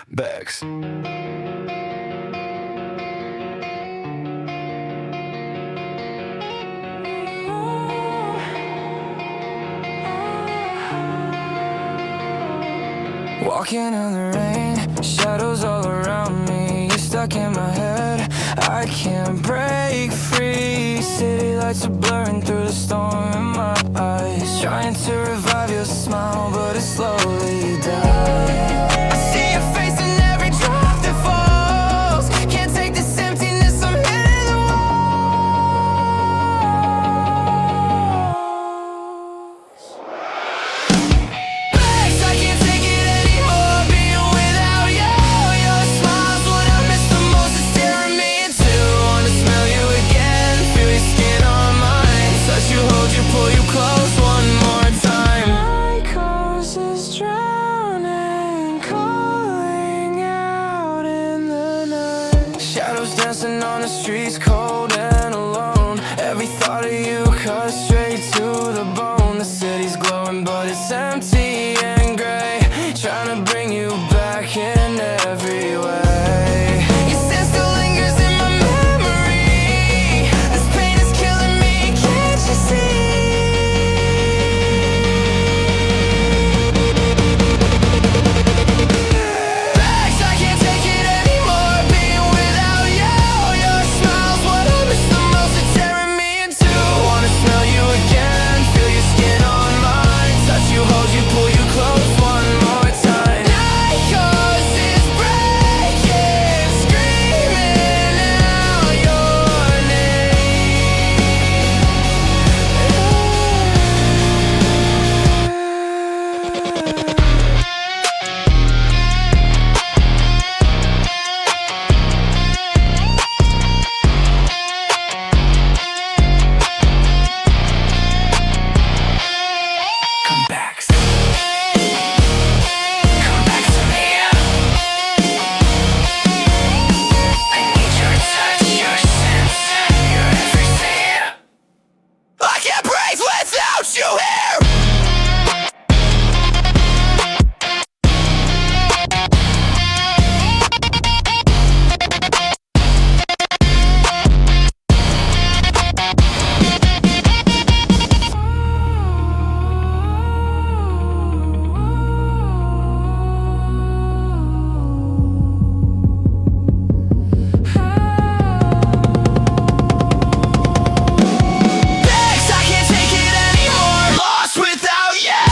Bex. Walking in the rain, shadows all around me. You're stuck in my head, I can't break free. City lights are blurring through the storm in my eyes, trying to revive your smile, but it slowly dies. I see your face in every drop that falls. Can't take this emptiness, I'm hitting the walls. Bex, I can't take it anymore, being without you. Your smile's what I miss the most, it's tearing me in two. Wanna smell you again, feel your skin on mine, touch you, hold you, pull you close one more time. My cause is drowning, calling out in the night. Shadows dancing on the streets, cold and alone. Every thought of you cut straight to the bone. The city's glowing but it's empty and gray, trying to bring you back in every way. Your scent still lingers in my memory. This pain is killing me, can't you see? Bex, I can't take it anymore, being without you. Your smile's what I miss the most, it's tearing me in two. Wanna smell you again, feel your skin on mine, touch you, hold you, pull you close one more time. Night cause is breaking, screaming out your name. Come back. Come back to me. I need your touch, your sense, your everything. I can't breathe without you here. Bex, I can't take it anymore, lost without you.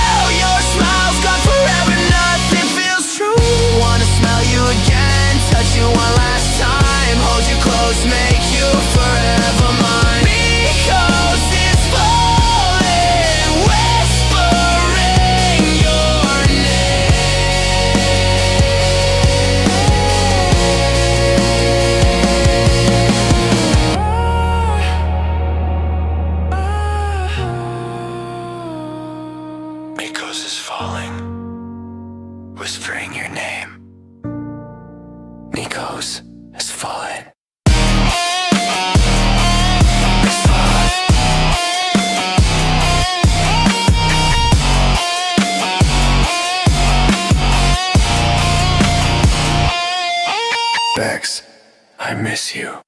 Your smile's gone forever, nothing feels true. Wanna smell you again, touch you one last time, hold you close, make you forever mine. Because it's falling, whispering your name. Because it's falling, whispering your name. Nikos has fallen. Has fallen. Bex, I miss you.